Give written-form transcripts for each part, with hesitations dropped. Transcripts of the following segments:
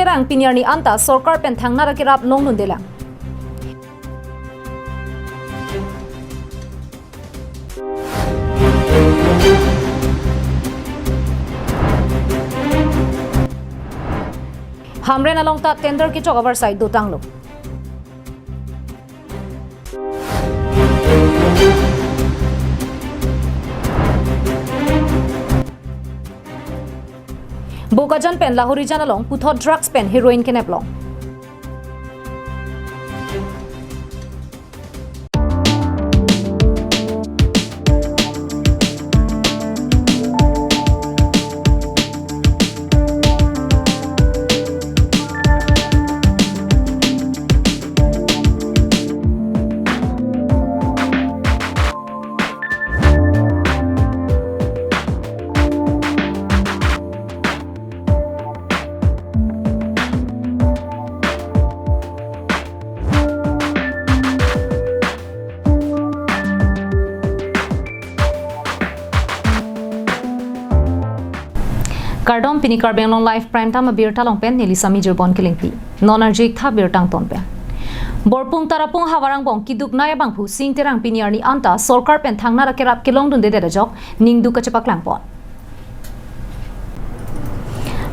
terang pinyarni anta sorkar pen thangna rakirap longnun delang. Hamren along ta tender ki chok oversight do tanglo. Bokajan pen Lahori jan along puthot drugs pen heroin kenep long. Kardom pini karbeng long life prime time beer talong pen nili sami jirbon kilingpi non-arjik tha beer tang ton pen borpung tarapung hawarang bong kiduk naya bangphu sing terang piniarni anta sorkar pen thangna rakerap kilong dun de jok ningdu kachapak langpon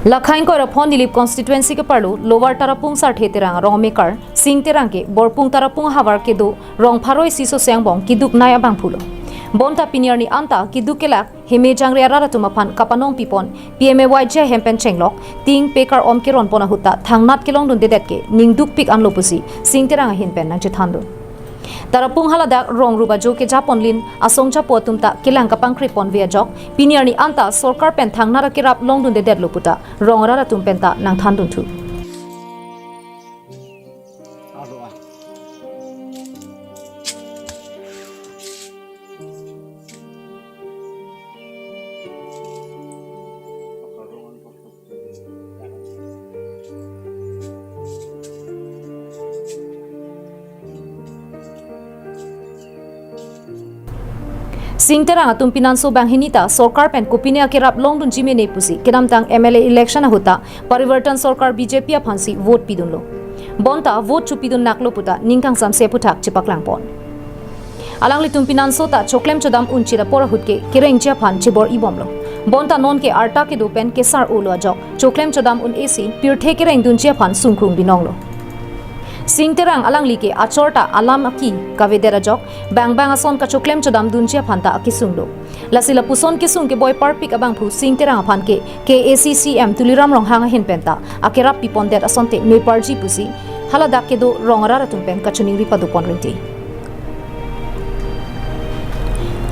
Lakhain ko rapon nilip constituency ke parlu lower tarapung sar the terang rong maker sing terang ke borpung tarapung hawar ke do rong pharoi siso seng bong kiduk naya bangphulo Bonta piniarni anta kidukelak heme jangre arara tumapan kapanong pipon PMAY je hempen chenglok ting pekar om kiron pona huta thangnat kilong dun dedetke ningduk pik anlo pusi singterang hin pen nang chithandu tarapung halada rong ruba jo ke japon lin asongcha potumta kilang kapang kripon via jok piniarni anta sorkar pen thangnara kirap long dun dedet loputa rong arara tumpenta nang thandun thu Singterang atum pinanso bang hinita sorkar pen kopine akirap longdun jimene pusi kedamtang MLA election huta parivartan sorkar BJP aphansi vote pidunlo bonta vote chupidun naklo puta ningkang samse puthak chipaklang pon alangli tum pinanso ta choklem chodam unchira pora hutke kireng chia phan chibor ibomlo bonta non ke arta ke dopen ke sar ulo jok choklem chodam un AC pirthe kireng dun chia phan sungkrung binonglo Singterang alang like achorta alam aki kavedera jok bang bang ason ka choklem chodam dunchia phanta akisunglo lasila puson kisung ke boy parpik abang phu singterang aphan ke KACCM tuliram rong hanga hin penta akirap pipon det asonte me parji pusi halada ke do rongara ratum pen kachuning ri padu ponrinti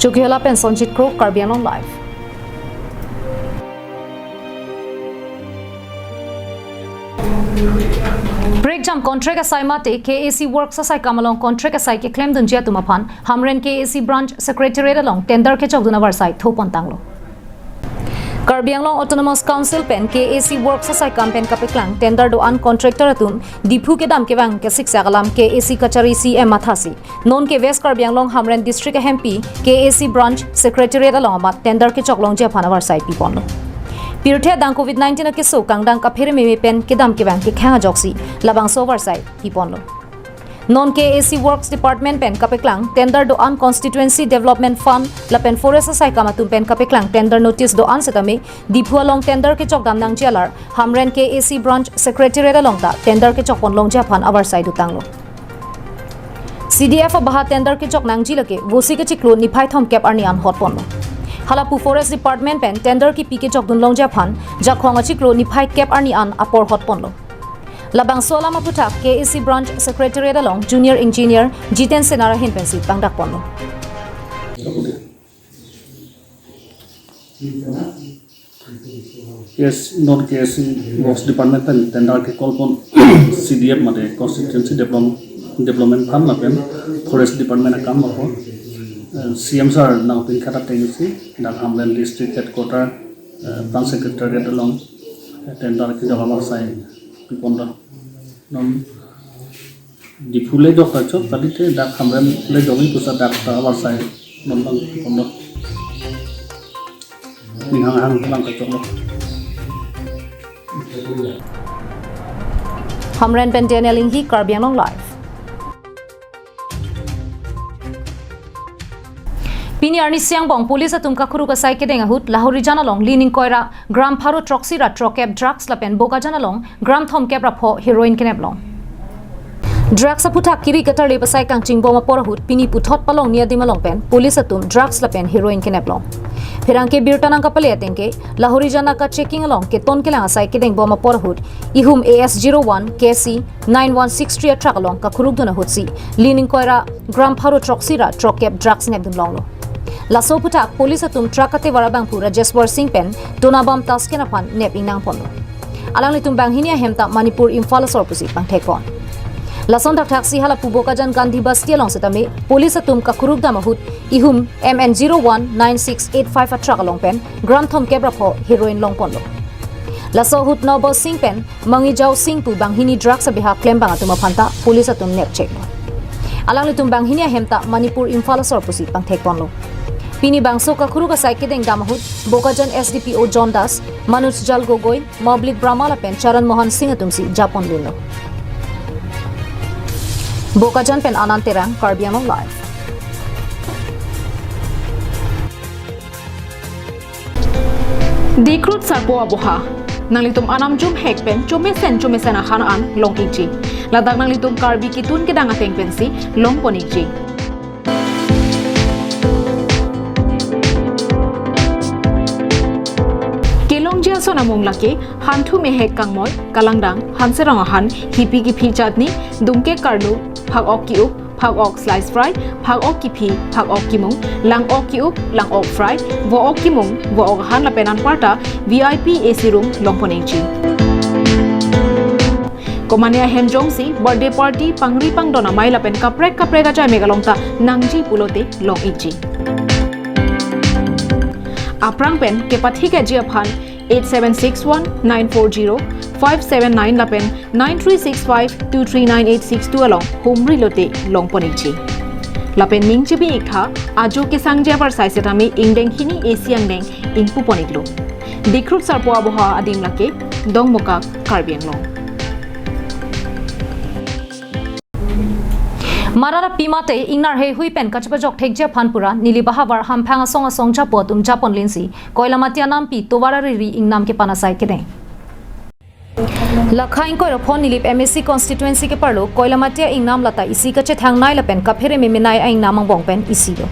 chokela pen sonjit krok karbiang on live Break jam contract asai mate KAC works asai kamalong contract asai ke claim dun jia tumaphan hamren KAC branch secretariat along tender ke chok duna warsai thopon tanglo Karbi Anglong Autonomous Council pen KAC works asai campaign kapeklang tender do an contractor atum diphu ke dam ke wang ke siksa galam KAC kachari CM mathasi non ke West Karbi Anglong hamren district MP KAC branch secretariat along amat tender ke chok long jia phana warsai pipon Pirthe dang COVID-19 ke so kangdang ka phire me pen ke dam ke bang ke khanga joksi labang so oversight hiponlo non KAC works department pen kapeklang tender do an constituency development fund lapen forest asai kamatum pen kapeklang tender notice do an setame diphu along tender ke chok dam nang jalar hamren KAC branch secretariat along ta tender ke chok pon long ja phan oversight du tanglo CDF baha tender ke chok nang jilake vosi ke chiklo niphai thom cap arni an hot pon Halapu Forest Department pen tender ki pike chok dun long japhan jakhong achiklo ni phai cap arni an apor hot ponlo labang sola maputa KAC branch secretariat along junior engineer Jiten Senara hin pensi pangdak ponlo Yes, non KAC works department pen tender ke call pon CDF mate constituency development fund la pen forest department kam mako CM sir now pin kata tenisi dan Hamlen district headquarter branch secretariat along tender ke jawab sai piponda non di phule do khacho tadi te dak Hamlen le jogi pusa dak awar sai non bang piponda ni hang lang khacho lo Hamren pen Daniel Hi Karbi Anglong live. Pini arni siang bong police atum kakuru ka sai kedeng ahut lahori jana long lining koira gram pharo troxy ra trokep drugs la pen boka jana long gram thom kep ra pho heroin kenep long drugs aputa kiri katar le pasai kang chingbo ma por ahut pini puthot palong nia dima long pen police atum drugs la pen heroin kenep long phirang ke birtanang ka pale ateng ke lahori jana ka checking along ke ton ke la sai kedeng bo ma por ahut ihum AS01 KC 9163 truck along ka khuruk dona hutsi lining koira gram pharo troxy ra trokep drugs nep dum long lo Laso putak police atum trakate warabang pura Jeswar Singh pen donabam taskena pan nep inang pon alang litum bang hinia hemta Manipur Imphal sor pusi pang thekon lason tak taxi hala pubokajan Gandhi bus ke long setame police atum ka khuruk damahut ihum MN019685 truck along pen gram thom kebra pho heroin long pon lo laso hut no bus Singh pen mangi jaw Singh pu bang hini drugs abeha claim bang atuma phanta police atum nep check lo alang litum bang hinia hemta Manipur Imphal sor pusi pang thekon lo Pini bangso ka khuru ka saike deng damahut Bokajan SDPO John Das Manoj Jal Gogoi Moblik Brahmala pen Charan Mohan Singh atumsi Japon lino Bokajan pen Ananterang Karbi Anglong live Dikrut sarpo aboha nanglitum anam jum hek pen chome sen ahan an long iji ladak nanglitum Karbi kitun ke danga teng pensi long poniji Sona monglake hantu mehek kangmoy kalangdang hanserang han hipi ki phi chatni dumke karlu phak ok ki up phak ok slice fry phak ok ki phi phak ok ki mung lang ok ki up lang ok fry vo ok ki mung vo ok han la penan parta VIP AC room longponechi Komania hemjongsi birthday party pangri pang dona mai la pen kaprek ga jai megalongta nangji pulote long ichi Aprang pen ke pathi ke jia phan 8761-940-579 lapen 9365-239-862 along Humri lote longponichi. Lapen mingchibi ikha ajo ke sangja par saisetami ingdeng hini asiang deng ingpu poniklo. Dikrut sarpo aboha adim lake dongmoka Karbi Anglong. Marara pimate ingnar he hui pen kachpa jok thekje phanpura nili bahabar hamphanga songa songcha potum japon linsi koilamatia nampi towara ri ingnam ke panasai kede lakhain ko phone nilip MSC constituency ke parlo koilamatia ingnam lata isi kache thangnai la pen kaphere meminai aing namang bong pen isi do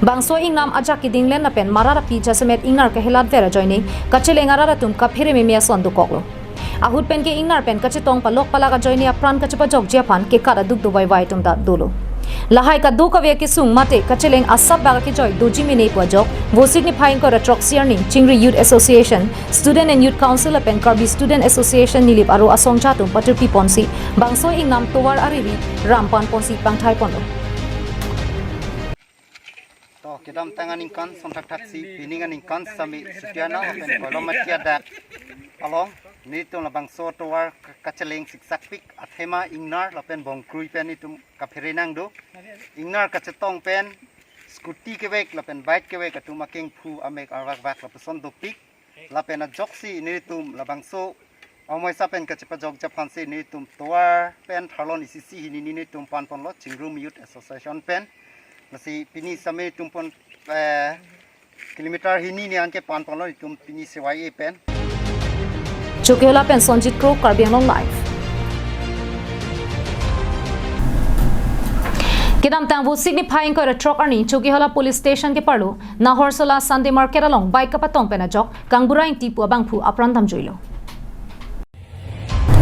bangso ingnam aja ki dinglen la pen marara pi jasemet ingnar ke helat vera joining kache lengara tum kaphere memia sondu koklo ahut pen ke ingnar pen kache tong palok palaga joini apran kache pa jok japan ke kara duk dubai wai tum da dolo lahai ka du ka ve ke sung mate kacheleng asap baga ke joy doji mine po jok wo signifying ko retroxier ning chingri youth association student and youth council pen Karbi student association nilip aro asong chatum patur pi ponsi bangso ingnam towar ariri rampan ponsi pangthai pono to kedam tangan ingkan sontak taksi piningan ingkan sami sutiana pen kolomatia dak along nitum labang so towar kacheleng siksak pik athema ingnar lapen bong krui pen nitum kapherenang do ingnar kachetong pen scooty ke wek lapen bike ke wek atu making phu amek arwak wak lapeson do pik lapen a joksi nitum labang so amoi sapen kachepa jok japan se nitum towar pen tharlon isisi hini nitum pan pon lo chingrum youth association pen nasi pini same tumpon kilometer hini ni anke pan pon lo nitum pini sewai pen Chukiola pen Sonjit Kro Karbi Anglong live Kedam tangbu signifying ko truck arni Chukiola police station ke parlo Nahorsala Sunday market along bike kapatong pena jok kangbura inti pu abangphu aprandam joilo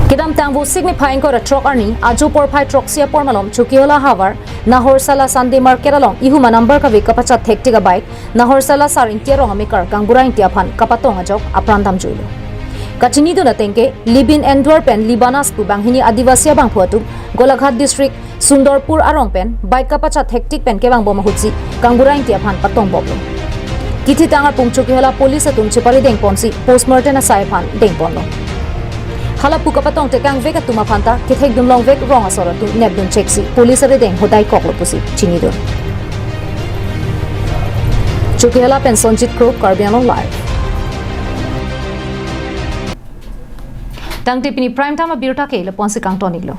Kedam tangbu signifying ko truck arni ajo porphai truck sia pormalom Chukiola havar Nahorsala Sunday market along ihuma number ka ve kapacha thektiga bike Nahorsala sar intia rong amikar kangbura inti aphan kapatong ajok aprandam joilo Kachini do natengke Libin Endwar pen Libanas pu banghini Adivasi bang phuatu Golaghat district Sundarpur arong pen bike kapacha hectic pen ke bang boma hutsi kangbura intia phan patong boblo Kithi tangar pungchuki hala police atum chipari deng ponsi postmortem asai phan deng ponlo Hala pu kapatong te kang veka tuma phanta kithek dum long vek rong asora tu nep dun cheksi police re deng hodai koklo pusi chini do Chuki hala pen Sonjit Kro Karbi Anglong live tang te pini prime time a birta ke le ponsi kang tonik lo